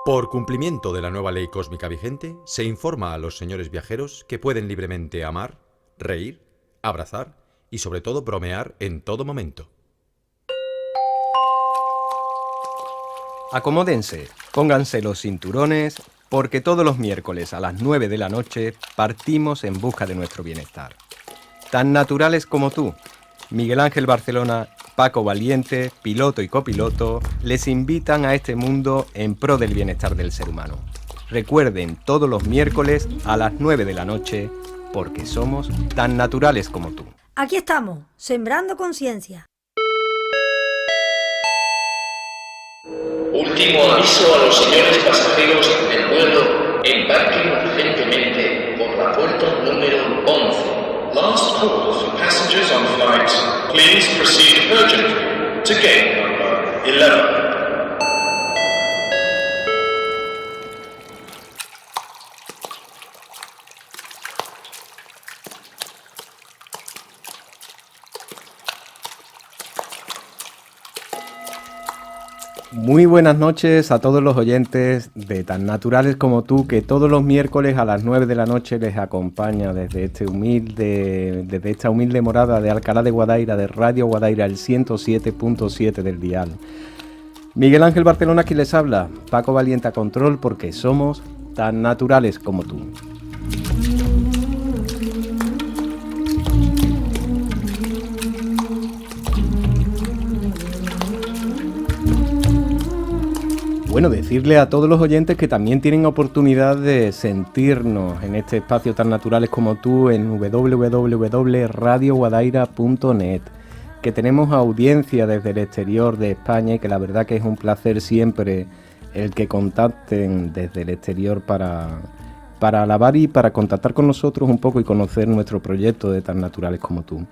Por cumplimiento de la nueva ley cósmica vigente, se informa a los señores viajeros que pueden libremente amar, reír, abrazar y sobre todo bromear en todo momento. Acomódense, pónganse los cinturones, porque todos los miércoles a las 9 de la noche partimos en busca de nuestro bienestar. Tan naturales como tú, Miguel Ángel Barcelona, Paco Valiente, piloto y copiloto, les invitan a este mundo en pro del bienestar del ser humano. Recuerden, todos los miércoles a las 9 de la noche, porque somos tan naturales como tú. Aquí estamos, sembrando conciencia. Último aviso a los señores pasajeros del vuelo: embarquen urgentemente por la puerta número 11. Last call for passengers on flight. Please proceed urgently to gate number 11. Muy buenas noches a todos los oyentes de Tan Naturales como tú, que todos los miércoles a las 9 de la noche les acompaña desde esta humilde morada de Alcalá de Guadaira, de Radio Guadaira, el 107.7 del dial. Miguel Ángel Barcelona aquí les habla, Paco Valiente a control, porque somos tan naturales como tú. Bueno, decirle a todos los oyentes que también tienen oportunidad de sentirnos en este espacio tan naturales como tú en www.radioguadaira.net, que tenemos audiencia desde el exterior de España y que la verdad que es un placer siempre el que contacten desde el exterior para alabar y para contactar con nosotros un poco y conocer nuestro proyecto de Tan Naturales como tú.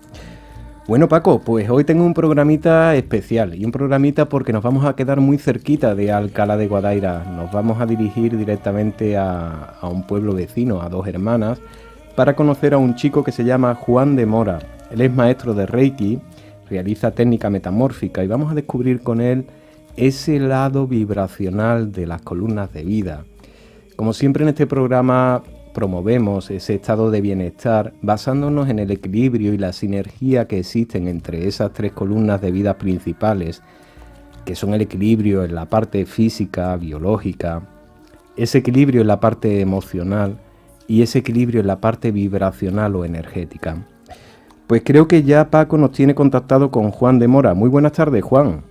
Bueno, Paco, pues hoy tengo un programita especial, y un programita porque nos vamos a quedar muy cerquita de Alcalá de Guadaira. Nos vamos a dirigir directamente a un pueblo vecino, a Dos Hermanas, para conocer a un chico que se llama Juan de Mora. Él es maestro de Reiki, realiza técnica metamórfica y vamos a descubrir con él ese lado vibracional de las columnas de vida. Como siempre en este programa promovemos ese estado de bienestar basándonos en el equilibrio y la sinergia que existen entre esas tres columnas de vida principales, que son el equilibrio en la parte física, biológica, ese equilibrio en la parte emocional y ese equilibrio en la parte vibracional o energética. Pues creo que ya Paco nos tiene contactado con Juan de Mora. Muy buenas tardes, Juan.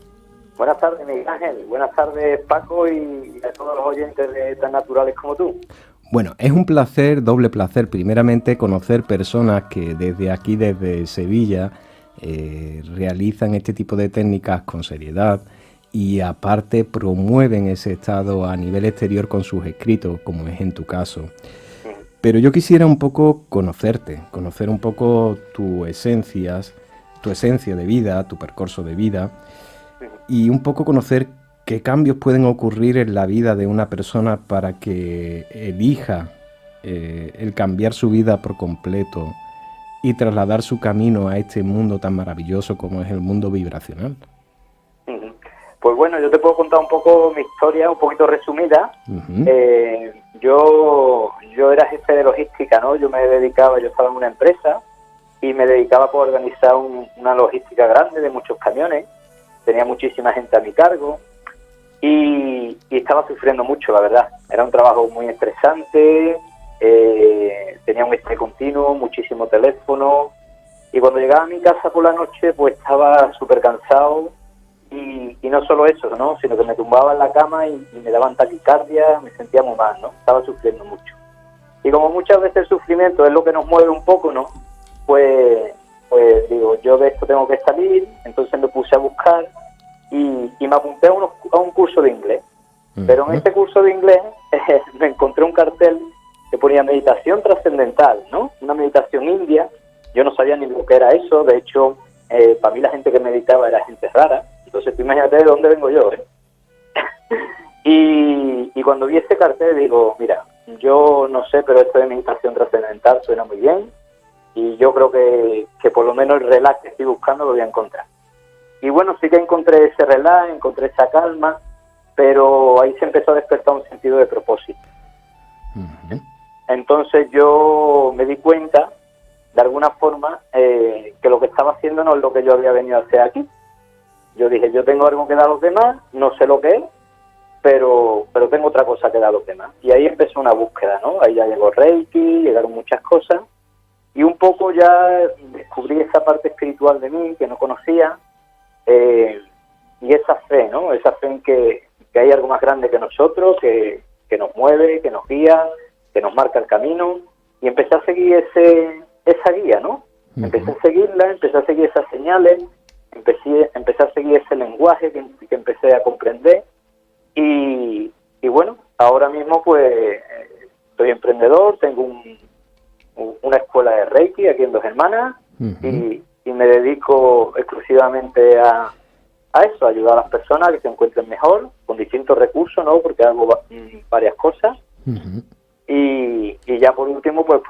Buenas tardes, Miguel Ángel. Buenas tardes, Paco, y a todos los oyentes de Tan Naturales como tú. Bueno, es un placer, doble placer, primeramente conocer personas que desde aquí, desde Sevilla, realizan este tipo de técnicas con seriedad y aparte promueven ese estado a nivel exterior con sus escritos, como es en tu caso. Pero yo quisiera un poco conocerte, conocer un poco tu esencia de vida, tu percurso de vida, y un poco conocer qué cambios pueden ocurrir en la vida de una persona para que elija el cambiar su vida por completo y trasladar su camino a este mundo tan maravilloso como es el mundo vibracional. Pues bueno, yo te puedo contar un poco mi historia, un poquito resumida. Yo era jefe de logística, ¿no? Yo estaba en una empresa y me dedicaba a organizar una logística grande de muchos camiones. Tenía muchísima gente a mi cargo. Y estaba sufriendo mucho, la verdad. Era un trabajo muy estresante, tenía un estrés continuo, muchísimo teléfono. Y cuando llegaba a mi casa por la noche, pues estaba súper cansado. Y no solo eso, ¿no? Sino que me tumbaba en la cama y me daban taquicardia, me sentía muy mal, ¿no? Estaba sufriendo mucho. Y como muchas veces el sufrimiento es lo que nos mueve un poco, ¿no? Pues digo, yo de esto tengo que salir. Entonces me puse a buscar y me apunté a un curso de inglés. Pero en este curso de inglés me encontré un cartel que ponía meditación trascendental, ¿no? Una meditación india. Yo no sabía ni lo que era eso. De hecho, para mí la gente que meditaba era gente rara. Entonces tú imagínate de dónde vengo yo, ¿eh? y cuando vi este cartel digo, mira, yo no sé, pero esto de meditación trascendental suena muy bien. Y yo creo que por lo menos el relax que estoy buscando lo voy a encontrar. Y bueno, sí que encontré ese relax, encontré esa calma. pero ahí se empezó a despertar un sentido de propósito. Ujú. Entonces yo me di cuenta, de alguna forma, que lo que estaba haciendo no es lo que yo había venido a hacer aquí. Yo dije, yo tengo algo que dar a los demás, no sé lo que es, pero tengo otra cosa que dar a los demás. Y ahí empezó una búsqueda, ¿no? Ahí ya llegó Reiki, llegaron muchas cosas, y un poco ya descubrí esa parte espiritual de mí que no conocía, y esa fe, ¿no? Esa fe en que hay algo más grande que nosotros, que nos mueve, que nos guía, que nos marca el camino, y empecé a seguir esa guía, ¿no? Ujú. Empecé a seguirla, empecé a seguir esas señales, empecé a seguir ese lenguaje que empecé a comprender, y bueno, ahora mismo pues soy emprendedor, tengo una escuela de Reiki aquí en Dos Hermanas, Ujú. y me dedico exclusivamente a eso, a ayudar a las personas a que se encuentren mejor, con distintos recursos, ¿no? Porque hago varias cosas. Ujú. Y ya por último, pues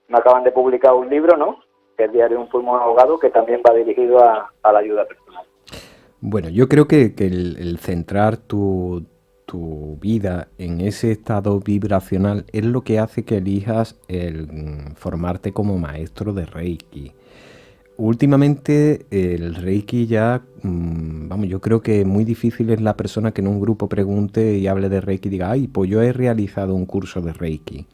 me acaban de publicar un libro, ¿no? Que es Diario de un pulmón ahogado, que también va dirigido a la ayuda personal. Bueno, yo creo que el centrar tu vida en ese estado vibracional es lo que hace que elijas el formarte como maestro de Reiki. Últimamente el Reiki ya, vamos, yo creo que muy difícil es la persona que en un grupo pregunte y hable de Reiki y diga, ay, pues yo he realizado un curso de Reiki.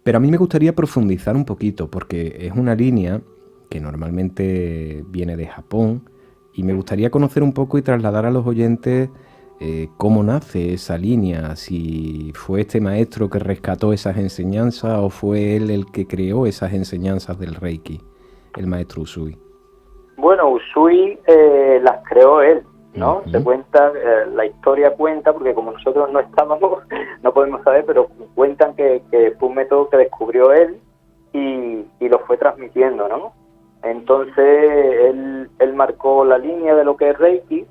Pero a mí me gustaría profundizar un poquito porque es una línea que normalmente viene de Japón y me gustaría conocer un poco y trasladar a los oyentes cómo nace esa línea, si fue este maestro que rescató esas enseñanzas o fue él el que creó esas enseñanzas del Reiki, el maestro Usui. Bueno, Usui las creó él, ¿no? Ujú. Se cuenta, la historia cuenta, porque como nosotros no estábamos, no podemos saber, pero cuentan que fue un método que descubrió él y lo fue transmitiendo, ¿no? Entonces él marcó la línea de lo que es Reiki,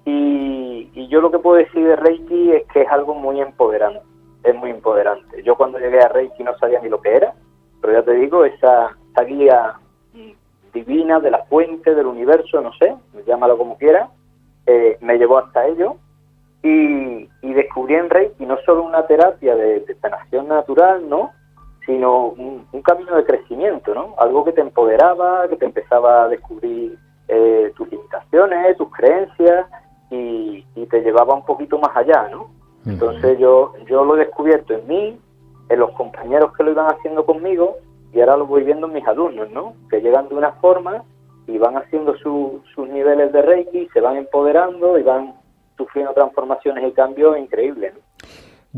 y yo lo que puedo decir de Reiki es que es algo muy empoderante, es muy empoderante. Yo cuando llegué a Reiki no sabía ni lo que era, pero ya te digo, esa guía divina de la fuente, del universo, no sé, llámalo como quiera, me llevó hasta ello, y descubrí en Reiki no solo una terapia de sanación natural, ¿no?, sino un camino de crecimiento, ¿no? Algo que te empoderaba, que te empezaba a descubrir tus limitaciones, tus creencias, y te llevaba un poquito más allá, ¿no? Entonces yo lo he descubierto en mí, en los compañeros que lo iban haciendo conmigo, y ahora lo voy viendo en mis alumnos, ¿no? Que llegan de una forma y van haciendo sus niveles de Reiki, se van empoderando y van sufriendo transformaciones y cambios increíbles, ¿no?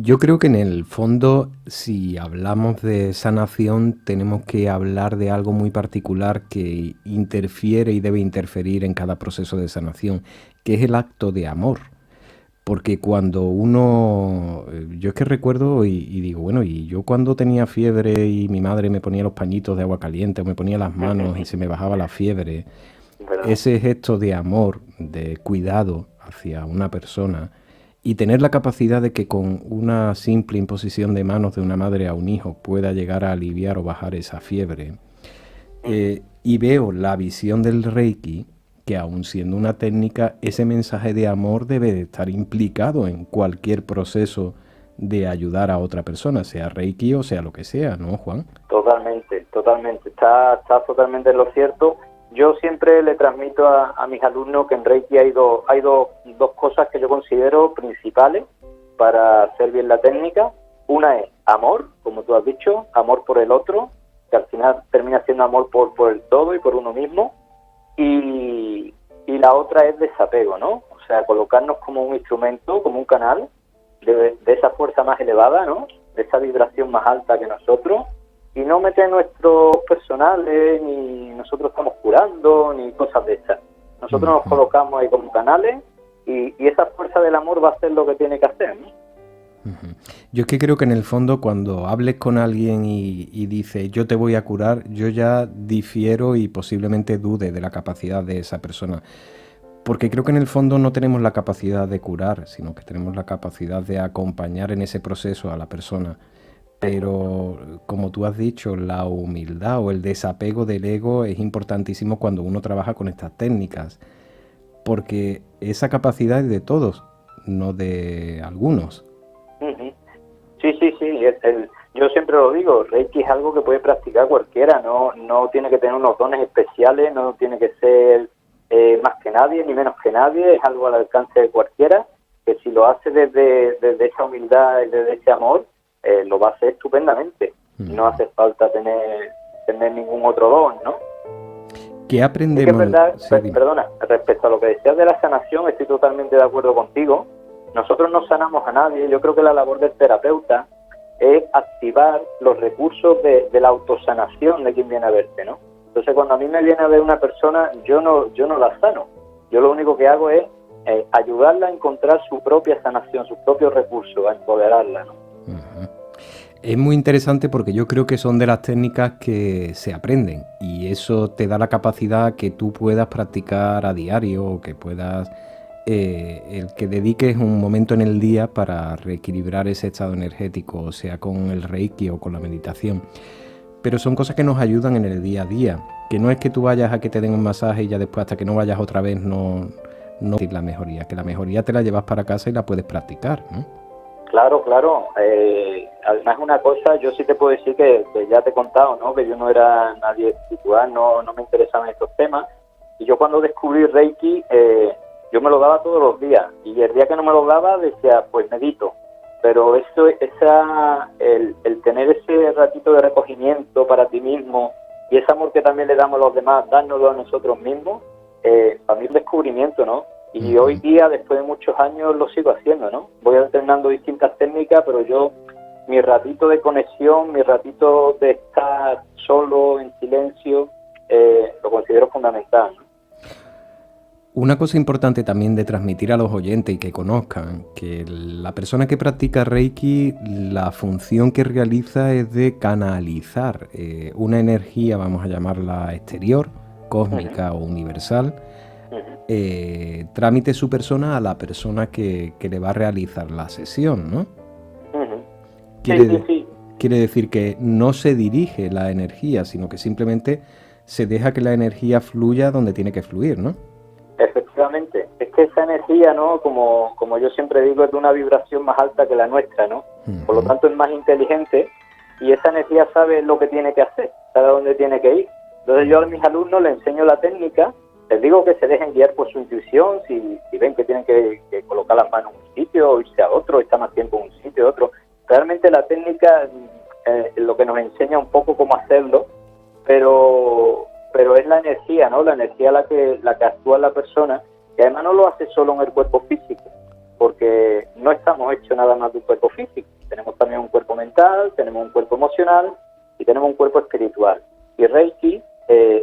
Yo creo que en el fondo, si hablamos de sanación, tenemos que hablar de algo muy particular que interfiere y debe interferir en cada proceso de sanación, que es el acto de amor. Porque cuando uno, yo es que recuerdo y digo, bueno, y yo cuando tenía fiebre y mi madre me ponía los pañitos de agua caliente o me ponía las manos y se me bajaba la fiebre, ¿Verdad? ese gesto de amor, de cuidado hacia una persona y tener la capacidad de que con una simple imposición de manos de una madre a un hijo pueda llegar a aliviar o bajar esa fiebre. Y veo la visión del Reiki, que aun siendo una técnica, ese mensaje de amor debe de estar implicado en cualquier proceso de ayudar a otra persona, sea Reiki o sea lo que sea, ¿no, Juan? Totalmente, está totalmente en lo cierto. Yo siempre le transmito a mis alumnos que en Reiki hay dos cosas que yo considero principales para hacer bien la técnica. Una es amor, como tú has dicho, amor por el otro, que al final termina siendo amor por el todo y por uno mismo. Y la otra es desapego, ¿no? O sea, colocarnos como un instrumento, como un canal de esa fuerza más elevada, ¿no? De esa vibración más alta que nosotros, y no meter nuestros personales, ni nosotros estamos curando, ni cosas de esas. Nosotros nos colocamos ahí como canales, y esa fuerza del amor va a hacer lo que tiene que hacer, ¿no? Yo es que creo que en el fondo cuando hables con alguien y dice yo te voy a curar, yo ya difiero y posiblemente dude de la capacidad de esa persona. Porque creo que en el fondo no tenemos la capacidad de curar, sino que tenemos la capacidad de acompañar en ese proceso a la persona. Pero, como tú has dicho, la humildad o el desapego del ego es importantísimo cuando uno trabaja con estas técnicas. Porque esa capacidad es de todos. no de algunos. Ujú. Sí, sí, sí. Yo siempre lo digo, Reiki es algo que puede practicar cualquiera, no tiene que tener unos dones especiales, no tiene que ser más que nadie ni menos que nadie, es algo al alcance de cualquiera, que si lo hace desde esa humildad y desde ese amor, lo va a hacer estupendamente. No hace falta tener ningún otro don, ¿no? ¿Qué aprendemos? Sí que es verdad, Sí, dime. perdona, respecto a lo que decías de la sanación, estoy totalmente de acuerdo contigo. Nosotros no sanamos a nadie. Yo creo que la labor del terapeuta es activar los recursos de la autosanación de quien viene a verte, ¿no? Entonces, cuando a mí me viene a ver una persona, yo no la sano. Yo lo único que hago es ayudarla a encontrar su propia sanación, sus propios recursos, a empoderarla, ¿no? Ujú. Es muy interesante porque yo creo que son de las técnicas que se aprenden y eso te da la capacidad que tú puedas practicar a diario o que puedas, el que dediques un momento en el día para reequilibrar ese estado energético, o sea con el Reiki o con la meditación. Pero son cosas que nos ayudan en el día a día, que no es que tú vayas a que te den un masaje y ya después hasta que no vayas otra vez no la mejoría, que la mejoría te la llevas para casa y la puedes practicar, ¿no? Claro, claro. Además, una cosa, yo sí te puedo decir que ya te he contado, ¿no? Que yo no era nadie espiritual, no me interesaban estos temas. Y yo cuando descubrí Reiki, yo me lo daba todos los días. Y el día que no me lo daba, decía, pues medito. Pero el tener ese ratito de recogimiento para ti mismo y ese amor que también le damos a los demás, dárnoslo a nosotros mismos, para mí es un descubrimiento, ¿no? Y hoy día, después de muchos años, lo sigo haciendo, ¿no? Voy alternando distintas técnicas, pero yo, mi ratito de conexión, mi ratito de estar solo, en silencio, lo considero fundamental, ¿no? Una cosa importante también de transmitir a los oyentes y que conozcan, que la persona que practica Reiki, la función que realiza es de canalizar una energía, vamos a llamarla exterior, cósmica o universal, trámite su persona a la persona que le va a realizar la sesión, ¿no? Sí. Quiere decir que no se dirige la energía, sino que simplemente se deja que la energía fluya donde tiene que fluir, ¿no? Efectivamente. Es que esa energía, ¿no? Como yo siempre digo, es de una vibración más alta que la nuestra, ¿no? Por lo tanto, es más inteligente y esa energía sabe lo que tiene que hacer, sabe a dónde tiene que ir. Entonces yo a mis alumnos les enseño la técnica. Les digo que se dejen guiar por su intuición, si ven que tienen que colocar las manos en un sitio, o irse a otro, estar más tiempo en un sitio o otro. Realmente la técnica lo que nos enseña un poco cómo hacerlo, pero es la energía, ¿no? La energía la que actúa en la persona, y además no lo hace solo en el cuerpo físico, porque no estamos hechos nada más de un cuerpo físico. Tenemos también un cuerpo mental, tenemos un cuerpo emocional y tenemos un cuerpo espiritual. Y Reiki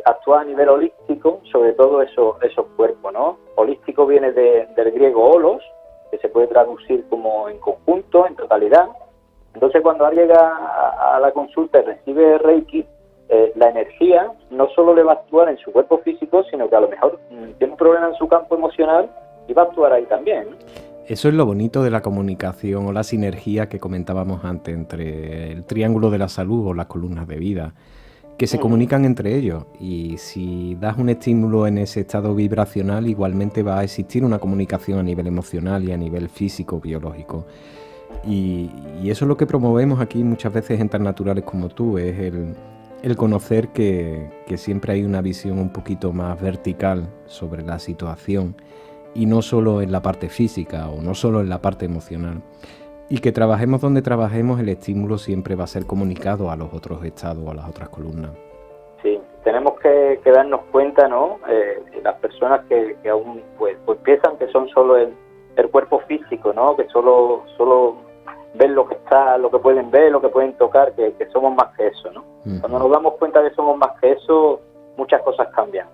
actúa a nivel holístico sobre todo esos cuerpos, ¿no? Holístico viene del griego holos, que se puede traducir como en conjunto, en totalidad. Entonces, cuando alguien llega a la consulta y recibe Reiki, la energía no solo le va a actuar en su cuerpo físico, sino que a lo mejor tiene un problema en su campo emocional y va a actuar ahí también, ¿no? Eso es lo bonito de la comunicación o la sinergia que comentábamos antes entre el triángulo de la salud o las columnas de vida, que se comunican entre ellos, y si das un estímulo en ese estado vibracional, igualmente va a existir una comunicación a nivel emocional y a nivel físico, biológico. Y eso es lo que promovemos aquí muchas veces en Tan Naturales como tú, es el conocer que siempre hay una visión un poquito más vertical sobre la situación, y no solo en la parte física o no solo en la parte emocional. Y que trabajemos donde trabajemos, el estímulo siempre va a ser comunicado a los otros estados, a las otras columnas. Sí, tenemos que darnos cuenta, ¿no? Las personas que aún pues piensan que son solo el cuerpo físico, ¿no? Que solo ven lo que pueden ver, lo que pueden tocar, que somos más que eso, ¿no? Cuando nos damos cuenta de que somos más que eso, muchas cosas cambian.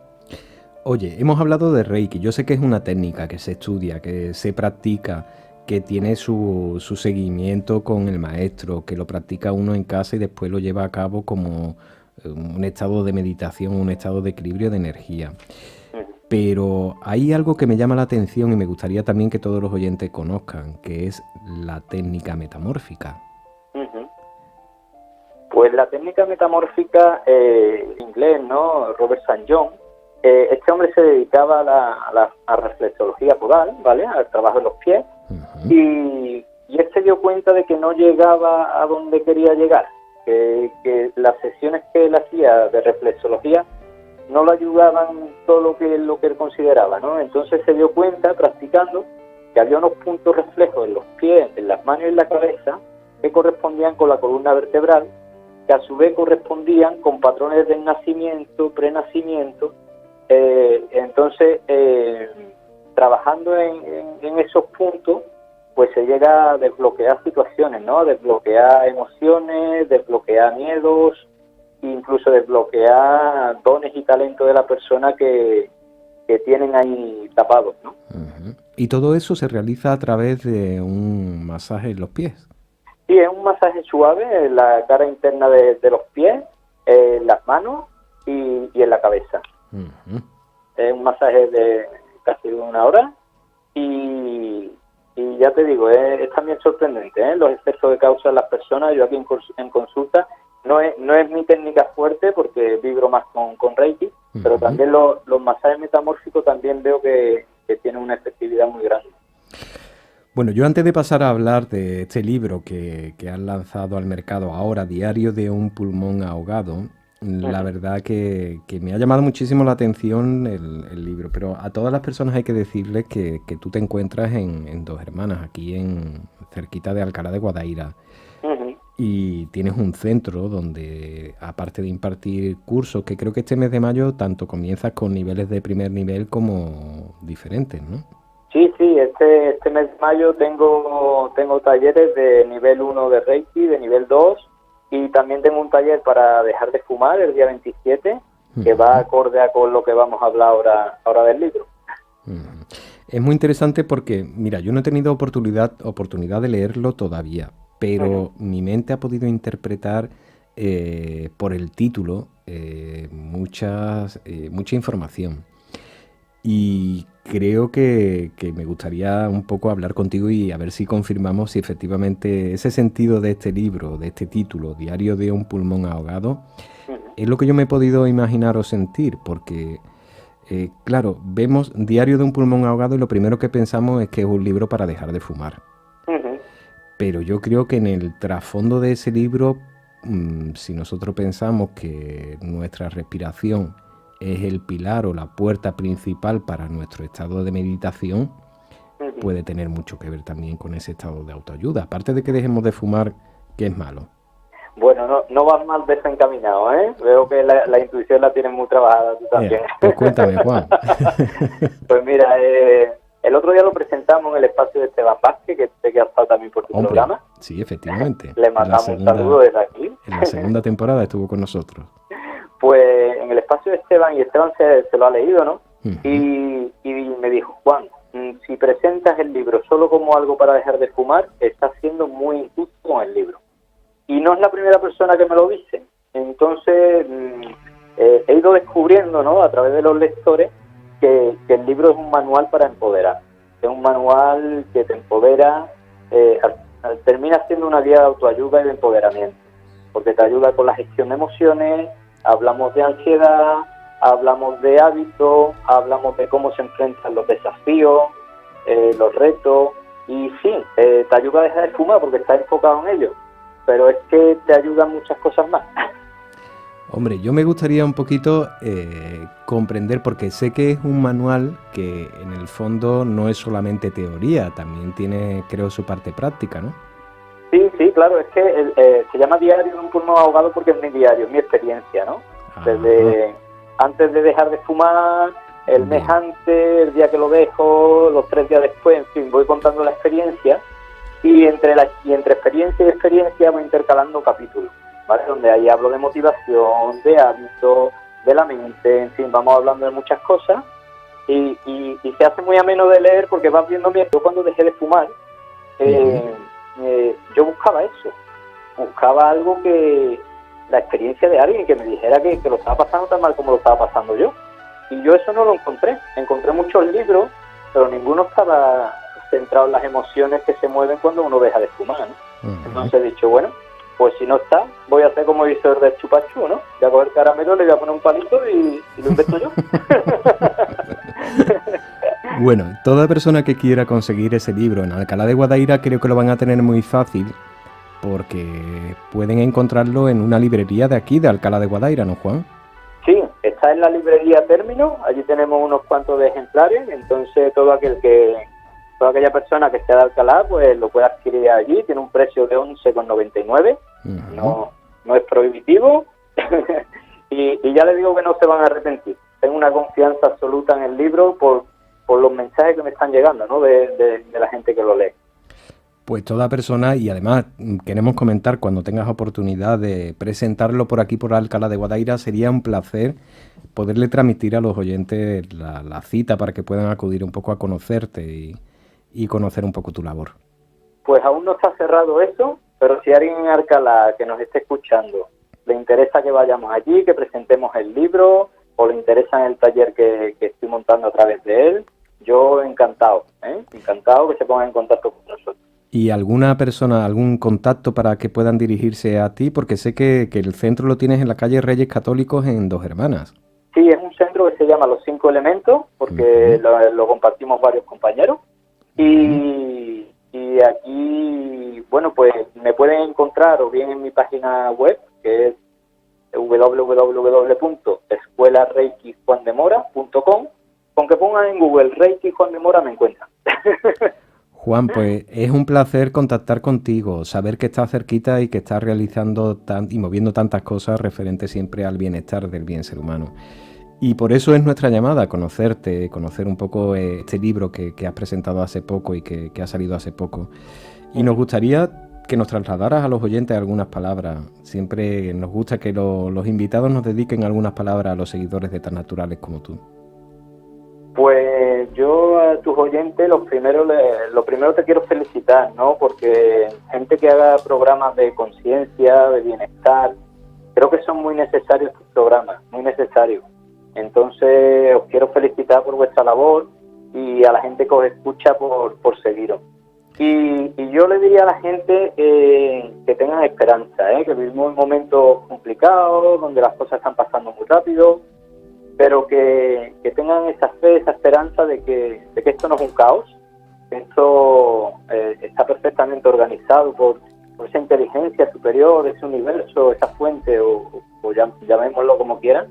Oye, hemos hablado de Reiki. Yo sé que es una técnica que se estudia, que se practica, que tiene su seguimiento con el maestro, que lo practica uno en casa y después lo lleva a cabo como un estado de meditación, un estado de equilibrio de energía. Pero hay algo que me llama la atención y me gustaría también que todos los oyentes conozcan, que es la técnica metamórfica. Pues la técnica metamórfica, en inglés, ¿no? Robert St. John, este hombre se dedicaba a la reflexología podal, ¿vale? Al trabajo de los pies, y él se dio cuenta de que no llegaba a donde quería llegar, que las sesiones que él hacía de reflexología no lo ayudaban todo lo que él consideraba, ¿no? Entonces se dio cuenta, practicando, que había unos puntos reflejos en los pies, en las manos y en la cabeza que correspondían con la columna vertebral, que a su vez correspondían con patrones del nacimiento, prenacimiento. Entonces, trabajando en esos puntos, pues se llega a desbloquear situaciones, ¿no? Desbloquear emociones, desbloquear miedos, incluso desbloquear dones y talentos de la persona que tienen ahí tapados, ¿no? Y todo eso se realiza a través de un masaje en los pies. Sí, es un masaje suave en la cara interna de los pies, en las manos y en la cabeza. Es un masaje de casi 1 hora y ya te digo, es también sorprendente, ¿eh? Los efectos que causan las personas. Yo aquí en consulta no es mi técnica fuerte porque vibro más con Reiki, pero también los masajes metamórficos también veo que tienen una efectividad muy grande. Bueno, yo antes de pasar a hablar de este libro que han lanzado al mercado ahora, Diario de un pulmón ahogado, la verdad que me ha llamado muchísimo la atención el libro, pero a todas las personas hay que decirles que tú te encuentras en Dos Hermanas, aquí cerquita de Alcalá de Guadaira. Y tienes un centro donde, aparte de impartir cursos, que creo que este mes de mayo tanto comienzas con niveles de primer nivel como diferentes, ¿no? Sí, este mes de mayo tengo talleres de nivel 1 de Reiki, de nivel 2, y también tengo un taller para dejar de fumar el día 27, que va acorde a con lo que vamos a hablar ahora del libro. Es muy interesante porque, mira, yo no he tenido oportunidad de leerlo todavía, pero mi mente ha podido interpretar por el título mucha información. Y creo que me gustaría un poco hablar contigo y a ver si confirmamos si efectivamente ese sentido de este libro, de este título, Diario de un pulmón ahogado, es lo que yo me he podido imaginar o sentir, porque, claro, vemos Diario de un pulmón ahogado y lo primero que pensamos es que es un libro para dejar de fumar. Pero yo creo que en el trasfondo de ese libro, si nosotros pensamos que nuestra respiración es el pilar o la puerta principal para nuestro estado de meditación, puede tener mucho que ver también con ese estado de autoayuda. Aparte de que dejemos de fumar, ¿qué es malo? Bueno, no vas mal desencaminado, ¿eh? Veo que la intuición la tienes muy trabajada tú también. Pues cuéntame, Juan. Pues mira, el otro día lo presentamos en el espacio de Esteban Vázquez, que sé que ha estado también por tu programa. Sí, efectivamente. Le mandamos un saludo desde aquí. En la segunda temporada estuvo con nosotros. Pues en el espacio de Esteban, y Esteban se lo ha leído, ¿no? Y me dijo, Juan, si presentas el libro solo como algo para dejar de fumar, estás siendo muy injusto con el libro. Y no es la primera persona que me lo dice. Entonces, he ido descubriendo, ¿no?, a través de los lectores, que el libro es un manual para empoderar. Es un manual que te empodera, termina siendo una guía de autoayuda y de empoderamiento, porque te ayuda con la gestión de emociones. Hablamos de ansiedad, hablamos de hábitos, hablamos de cómo se enfrentan los desafíos, los retos, y sí, te ayuda a dejar de fumar porque estás enfocado en ello, pero es que te ayudan muchas cosas más. Hombre, yo me gustaría un poquito comprender, porque sé que es un manual que en el fondo no es solamente teoría, también tiene, creo, su parte práctica, ¿no? Sí, claro, es que se llama Diario de un pulmón ahogado porque es mi diario, es mi experiencia, ¿no? Desde antes de dejar de fumar, el mes antes, el día que lo dejo, los 3 días después, en fin, voy contando la experiencia y entre experiencia y experiencia voy intercalando capítulos, ¿vale? Donde ahí hablo de motivación, de hábitos, de la mente, en fin, vamos hablando de muchas cosas y se hace muy ameno de leer porque vas viendo, mira, yo cuando dejé de fumar, yo buscaba algo que la experiencia de alguien que me dijera que lo estaba pasando tan mal como lo estaba pasando yo, y yo eso no lo encontré muchos libros, pero ninguno estaba centrado en las emociones que se mueven cuando uno deja de fumar, ¿no? Entonces he dicho, bueno, pues si no está, voy a hacer como hizo el de Chupachú, ¿no? Voy a coger caramelo, le voy a poner un palito y lo invento yo. Bueno, toda persona que quiera conseguir ese libro en Alcalá de Guadaira creo que lo van a tener muy fácil porque pueden encontrarlo en una librería de aquí, de Alcalá de Guadaira, ¿no, Juan? Sí, está en la librería Término, allí tenemos unos cuantos de ejemplares, entonces toda aquella persona que sea de Alcalá pues lo puede adquirir allí, tiene un precio de 11,99, no es prohibitivo y ya les digo que no se van a arrepentir. Tengo una confianza absoluta en el libro por los mensajes que me están llegando, ¿no? de la gente que lo lee. Pues toda persona, y además queremos comentar, cuando tengas oportunidad de presentarlo por aquí, por Alcalá de Guadaira, sería un placer poderle transmitir a los oyentes la cita para que puedan acudir un poco a conocerte y conocer un poco tu labor. Pues aún no está cerrado eso, pero si alguien en Alcalá que nos esté escuchando le interesa que vayamos allí, que presentemos el libro, o le interesa en el taller que estoy montando a través de él, yo encantado que se pongan en contacto con nosotros. ¿Y alguna persona, algún contacto para que puedan dirigirse a ti? Porque sé que el centro lo tienes en la calle Reyes Católicos en Dos Hermanas. Sí, es un centro que se llama Los 5 Elementos, porque lo compartimos varios compañeros. Y aquí, bueno, pues me pueden encontrar o bien en mi página web, que es www.escuelareikijuandemora.com. Con que pongan en Google Reiki Juan de Mora me encuentran. Juan, pues es un placer contactar contigo, saber que estás cerquita y que estás realizando y moviendo tantas cosas referentes siempre al bienestar del bien ser humano. Y por eso es nuestra llamada, conocerte, conocer un poco este libro que has presentado hace poco y que ha salido hace poco. Y nos gustaría que nos trasladaras a los oyentes algunas palabras. Siempre nos gusta que los invitados nos dediquen algunas palabras a los seguidores de Tan Naturales como tú. Pues yo a tus oyentes lo primero te quiero felicitar, ¿no? Porque gente que haga programas de conciencia, de bienestar, creo que son muy necesarios estos programas, muy necesarios. Entonces os quiero felicitar por vuestra labor y a la gente que os escucha por seguiros. Y yo le diría a la gente que tengan esperanza, que vivimos un momento complicado, donde las cosas están pasando muy rápido, pero que tengan esa fe, esa esperanza de que esto no es un caos, que esto está perfectamente organizado por esa inteligencia superior, ese universo, esa fuente, o llamémoslo como quieran,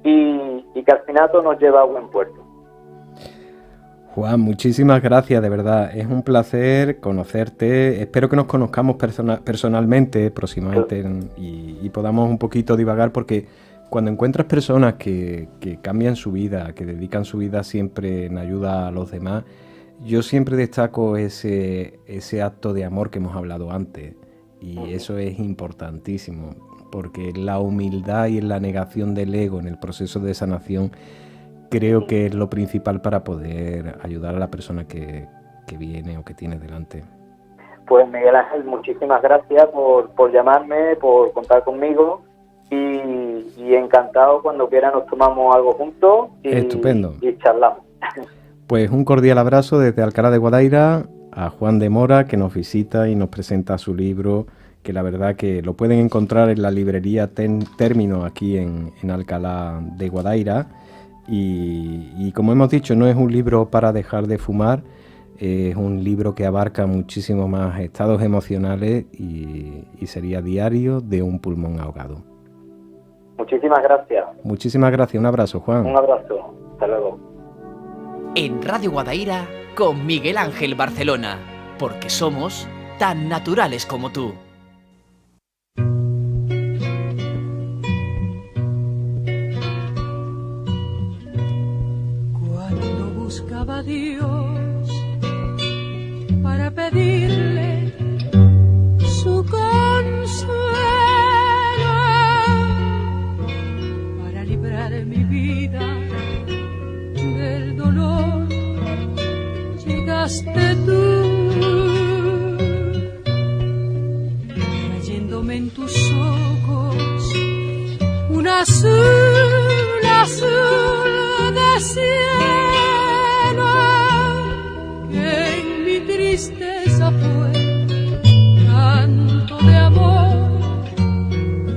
y que al final todo nos lleva a buen puerto. Juan, muchísimas gracias, de verdad. Es un placer conocerte. Espero que nos conozcamos personalmente próximamente y podamos un poquito divagar, porque cuando encuentras personas que cambian su vida, que dedican su vida siempre en ayuda a los demás, yo siempre destaco ese acto de amor que hemos hablado antes. Y eso es importantísimo, porque la humildad y la negación del ego en el proceso de sanación creo que es lo principal para poder ayudar a la persona que viene o que tienes delante. Pues Miguel Ángel, muchísimas gracias por llamarme, por contar conmigo y encantado. Cuando quiera nos tomamos algo juntos Estupendo. Y charlamos. Pues un cordial abrazo desde Alcalá de Guadaira a Juan de Mora, que nos visita y nos presenta su libro, que la verdad que lo pueden encontrar en la librería Término aquí en Alcalá de Guadaira. Y como hemos dicho, no es un libro para dejar de fumar, es un libro que abarca muchísimo más estados emocionales y sería Diario de un pulmón ahogado. Muchísimas gracias. Muchísimas gracias, un abrazo, Juan. Un abrazo, hasta luego. En Radio Guadaira con Miguel Ángel Barcelona, porque somos tan naturales como tú. Buscaba a Dios para pedirle su consuelo, para librar mi vida del dolor. Llegaste tú, trayéndome en tus ojos un azul de cielo. Tristeza fue canto de amor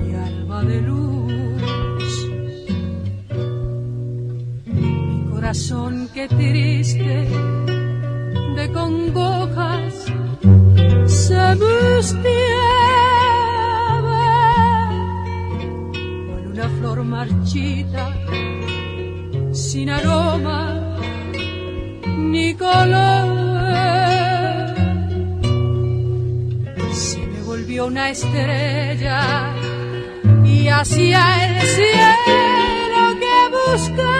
y alba de luz. Mi corazón que triste de congojas se mustiaba cual una flor marchita sin aroma ni color. Se me volvió una estrella y hacia el cielo que buscaba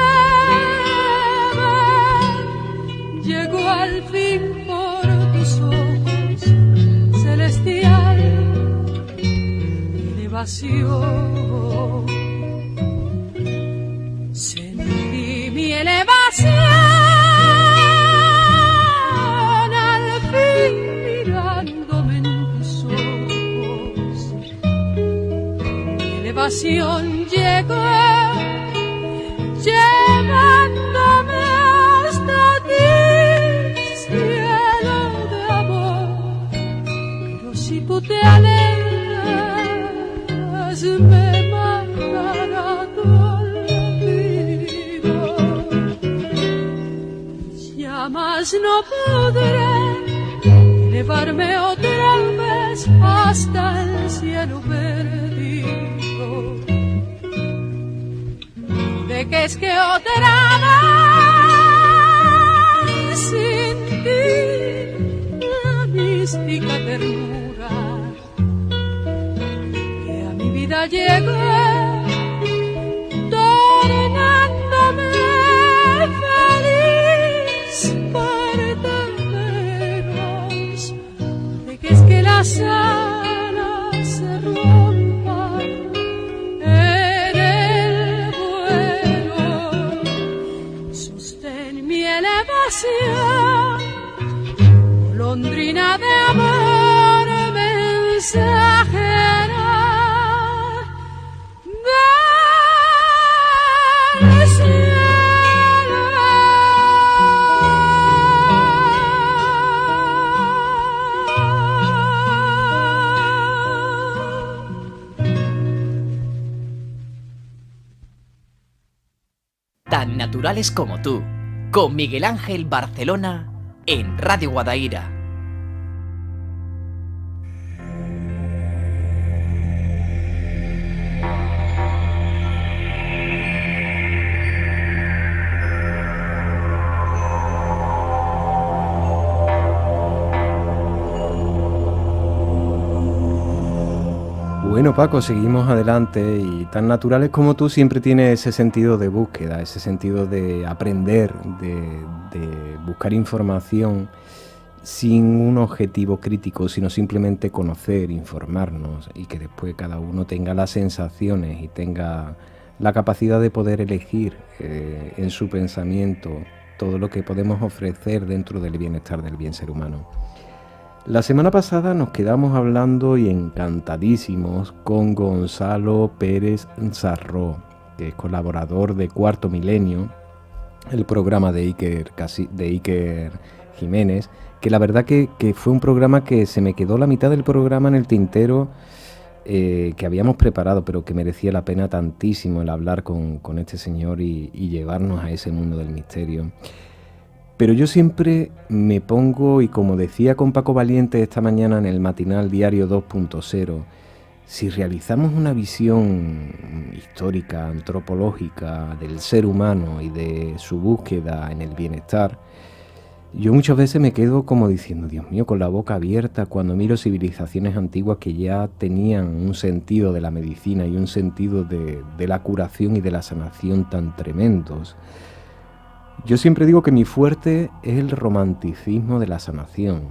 llegó al fin por tus ojos celestial elevación. Sentí mi elevación al fin mirándome en tus ojos. Mi elevación llegó llevándome hasta ti, cielo de amor. Pero si tú te alejas, me mandará tu olvido. Ya más no podré elevarme otra vez hasta el cielo perdido. ¿De qué es que otra vez sin ti la mística ternura que a mi vida llegó tornándome feliz por menos? ¿De qué es que las alas se rompan en el vuelo? Sostén mi elevación, golondrina de amor mensajera del cielo. Tan naturales como tú, con Miguel Ángel Barcelona en Radio Guadaira. Bueno, Paco, seguimos adelante y Tan naturales como tú siempre tiene ese sentido de búsqueda, ese sentido de aprender, de buscar información sin un objetivo crítico, sino simplemente conocer, informarnos y que después cada uno tenga las sensaciones y tenga la capacidad de poder elegir en su pensamiento todo lo que podemos ofrecer dentro del bienestar del bien ser humano. La semana pasada nos quedamos hablando y encantadísimos con Gonzalo Pérez Sarró, que es colaborador de Cuarto Milenio, el programa de Iker Jiménez, que la verdad que fue un programa que se me quedó la mitad del programa en el tintero que habíamos preparado, pero que merecía la pena tantísimo el hablar con este señor y llevarnos a ese mundo del misterio. Pero yo siempre me pongo, y como decía con Paco Valiente esta mañana en el matinal Diario 2.0, si realizamos una visión histórica, antropológica del ser humano y de su búsqueda en el bienestar, yo muchas veces me quedo como diciendo, Dios mío, con la boca abierta cuando miro civilizaciones antiguas que ya tenían un sentido de la medicina y un sentido de la curación y de la sanación tan tremendos. Yo siempre digo que mi fuerte es el romanticismo de la sanación,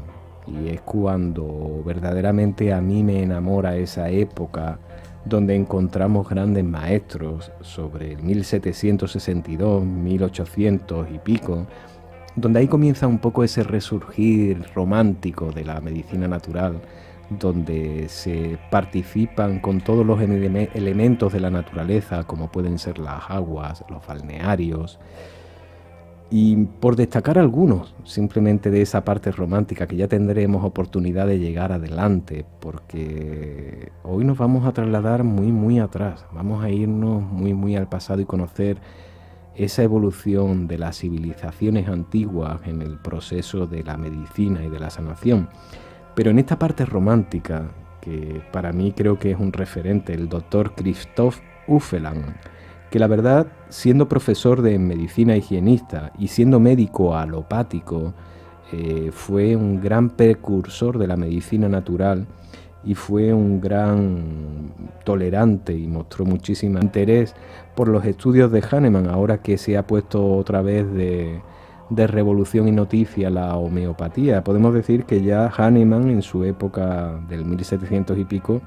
y es cuando verdaderamente a mí me enamora esa época donde encontramos grandes maestros sobre el 1762, 1800 y pico, donde ahí comienza un poco ese resurgir romántico de la medicina natural, donde se participan con todos los elementos de la naturaleza, como pueden ser las aguas, los balnearios. Y por destacar algunos, simplemente de esa parte romántica, que ya tendremos oportunidad de llegar adelante, porque hoy nos vamos a trasladar muy atrás, vamos a irnos muy al pasado y conocer esa evolución de las civilizaciones antiguas en el proceso de la medicina y de la sanación. Pero en esta parte romántica, que para mí creo que es un referente, el doctor Christoph Uffeland, que la verdad, siendo profesor de medicina higienista y siendo médico alopático, fue un gran precursor de la medicina natural y fue un gran tolerante y mostró muchísimo interés por los estudios de Hahnemann, ahora que se ha puesto otra vez de revolución y noticia la homeopatía. Podemos decir que ya Hahnemann en su época del 1700 y pico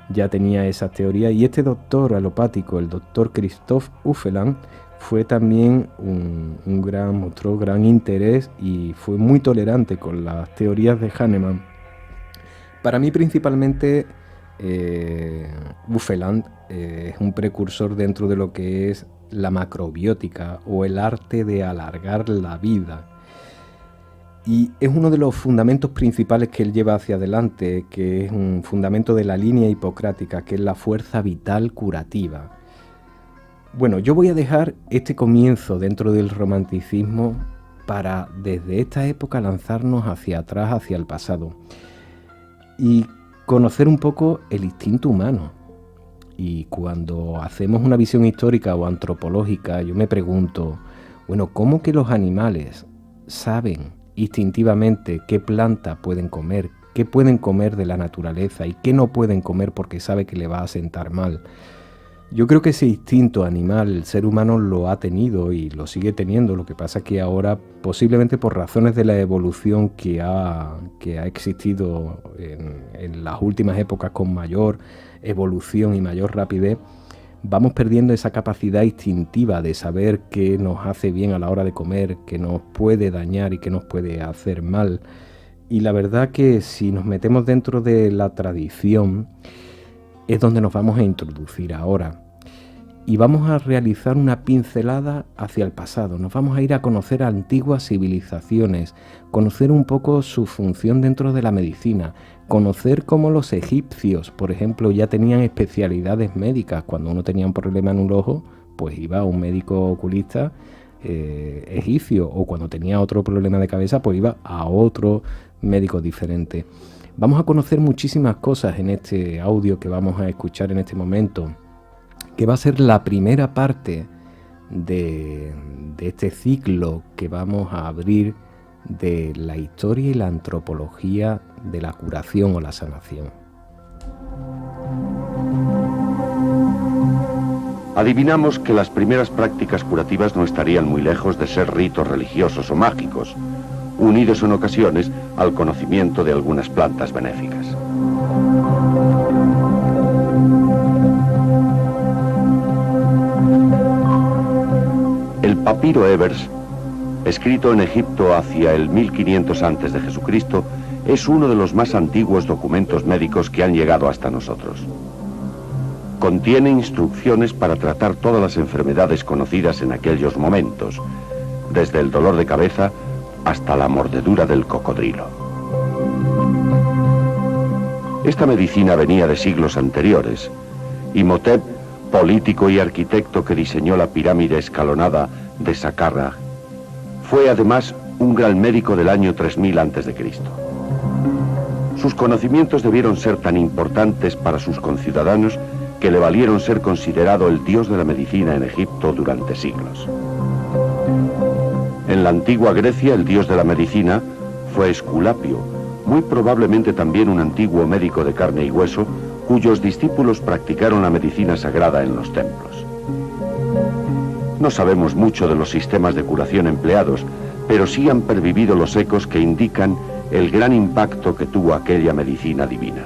ya tenía esas teorías, y este doctor alopático, el doctor Christoph Uffeland, fue también mostró gran interés y fue muy tolerante con las teorías de Hahnemann. Para mí principalmente Uffeland es un precursor dentro de lo que es la macrobiótica o el arte de alargar la vida. Y es uno de los fundamentos principales que él lleva hacia adelante, que es un fundamento de la línea hipocrática, que es la fuerza vital curativa. Bueno, yo voy a dejar este comienzo dentro del romanticismo para desde esta época lanzarnos hacia atrás, hacia el pasado, y conocer un poco el instinto humano. Y cuando hacemos una visión histórica o antropológica, yo me pregunto, bueno, ¿cómo que los animales saben instintivamente qué planta pueden comer, qué pueden comer de la naturaleza y qué no pueden comer porque sabe que le va a sentar mal? Yo creo que ese instinto animal el ser humano lo ha tenido y lo sigue teniendo. Lo que pasa es que ahora, posiblemente por razones de la evolución que ha existido en las últimas épocas con mayor evolución y mayor rapidez, vamos perdiendo esa capacidad instintiva de saber qué nos hace bien a la hora de comer, qué nos puede dañar y qué nos puede hacer mal. Y la verdad que si nos metemos dentro de la tradición, es donde nos vamos a introducir ahora. Y vamos a realizar una pincelada hacia el pasado. Nos vamos a ir a conocer a antiguas civilizaciones, conocer un poco su función dentro de la medicina, conocer cómo los egipcios, por ejemplo, ya tenían especialidades médicas. Cuando uno tenía un problema en un ojo, pues iba a un médico oculista egipcio, o cuando tenía otro problema de cabeza, pues iba a otro médico diferente. Vamos a conocer muchísimas cosas en este audio que vamos a escuchar en este momento, que va a ser la primera parte de este ciclo que vamos a abrir de la historia y la antropología de la curación o la sanación. Adivinamos que las primeras prácticas curativas no estarían muy lejos de ser ritos religiosos o mágicos, unidos en ocasiones al conocimiento de algunas plantas benéficas. El papiro Ebers, escrito en Egipto hacia el 1500 a.C., es uno de los más antiguos documentos médicos que han llegado hasta nosotros. Contiene instrucciones para tratar todas las enfermedades conocidas en aquellos momentos, desde el dolor de cabeza hasta la mordedura del cocodrilo. Esta medicina venía de siglos anteriores. Imhotep, político y arquitecto que diseñó la pirámide escalonada de Saqqara, fue además un gran médico del año 3000 a.C. Sus conocimientos debieron ser tan importantes para sus conciudadanos que le valieron ser considerado el dios de la medicina en Egipto durante siglos. En la antigua Grecia, el dios de la medicina fue Esculapio, muy probablemente también un antiguo médico de carne y hueso, cuyos discípulos practicaron la medicina sagrada en los templos. No sabemos mucho de los sistemas de curación empleados, pero sí han pervivido los ecos que indican el gran impacto que tuvo aquella medicina divina.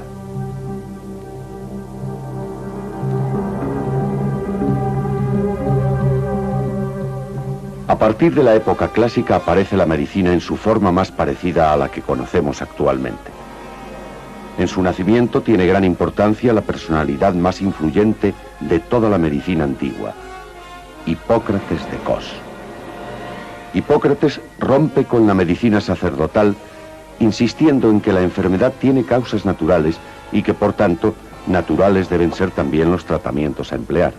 A partir de la época clásica aparece la medicina en su forma más parecida a la que conocemos actualmente. En su nacimiento tiene gran importancia la personalidad más influyente de toda la medicina antigua, Hipócrates de Cos. Hipócrates rompe con la medicina sacerdotal, insistiendo en que la enfermedad tiene causas naturales y que, por tanto, naturales deben ser también los tratamientos a emplear.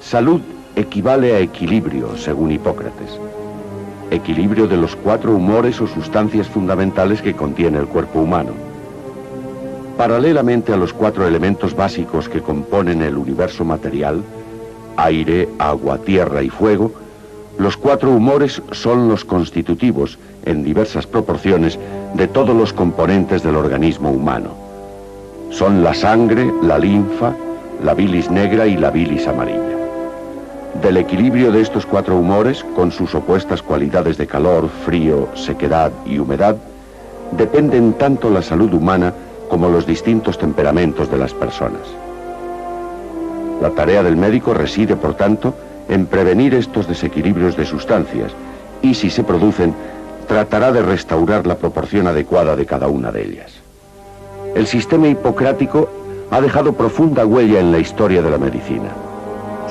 Salud equivale a equilibrio, según Hipócrates. Equilibrio de los 4 humores o sustancias fundamentales que contiene el cuerpo humano. Paralelamente a los 4 elementos básicos que componen el universo material, aire, agua, tierra y fuego, los 4 humores son los constitutivos, en diversas proporciones, de todos los componentes del organismo humano. Son la sangre, la linfa, la bilis negra y la bilis amarilla. Del equilibrio de estos 4 humores, con sus opuestas cualidades de calor, frío, sequedad y humedad, dependen tanto la salud humana como los distintos temperamentos de las personas. La tarea del médico reside, por tanto, en prevenir estos desequilibrios de sustancias y, si se producen, tratará de restaurar la proporción adecuada de cada una de ellas. El sistema hipocrático ha dejado profunda huella en la historia de la medicina.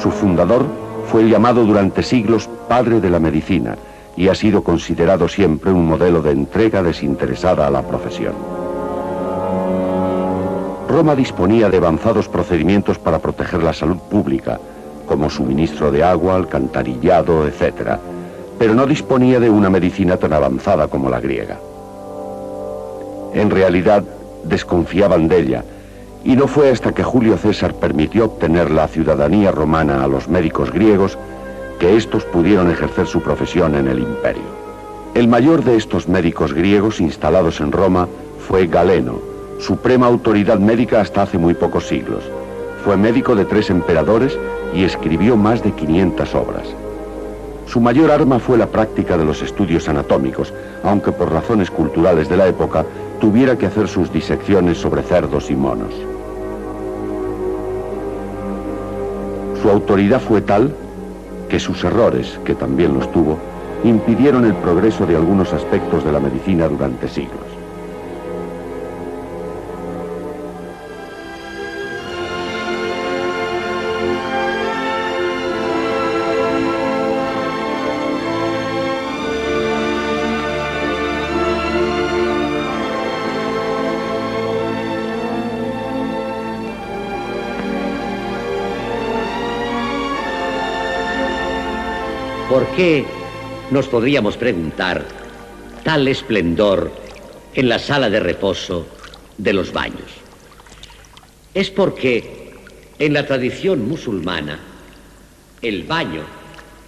Su fundador fue llamado durante siglos padre de la medicina y ha sido considerado siempre un modelo de entrega desinteresada a la profesión. Roma disponía de avanzados procedimientos para proteger la salud pública, como suministro de agua, alcantarillado, etc., pero no disponía de una medicina tan avanzada como la griega. En realidad, desconfiaban de ella, y no fue hasta que Julio César permitió obtener la ciudadanía romana a los médicos griegos que estos pudieron ejercer su profesión en el imperio. El mayor de estos médicos griegos instalados en Roma fue Galeno, suprema autoridad médica hasta hace muy pocos siglos. Fue médico de 3 emperadores y escribió más de 500 obras. Su mayor arma fue la práctica de los estudios anatómicos, aunque por razones culturales de la época tuviera que hacer sus disecciones sobre cerdos y monos. Su autoridad fue tal que sus errores, que también los tuvo, impidieron el progreso de algunos aspectos de la medicina durante siglos. ¿Por qué, nos podríamos preguntar, tal esplendor en la sala de reposo de los baños? Es porque en la tradición musulmana el baño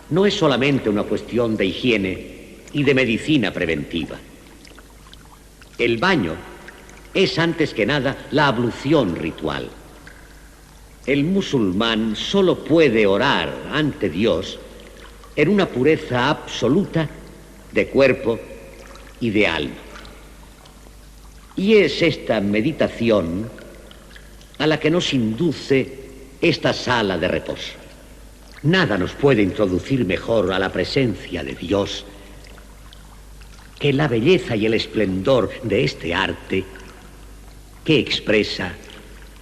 no es solamente una cuestión de higiene y de medicina preventiva. El baño es antes que nada la ablución ritual. El musulmán solo puede orar ante Dios en una pureza absoluta de cuerpo y de alma. Y es esta meditación a la que nos induce esta sala de reposo. Nada nos puede introducir mejor a la presencia de Dios que la belleza y el esplendor de este arte que expresa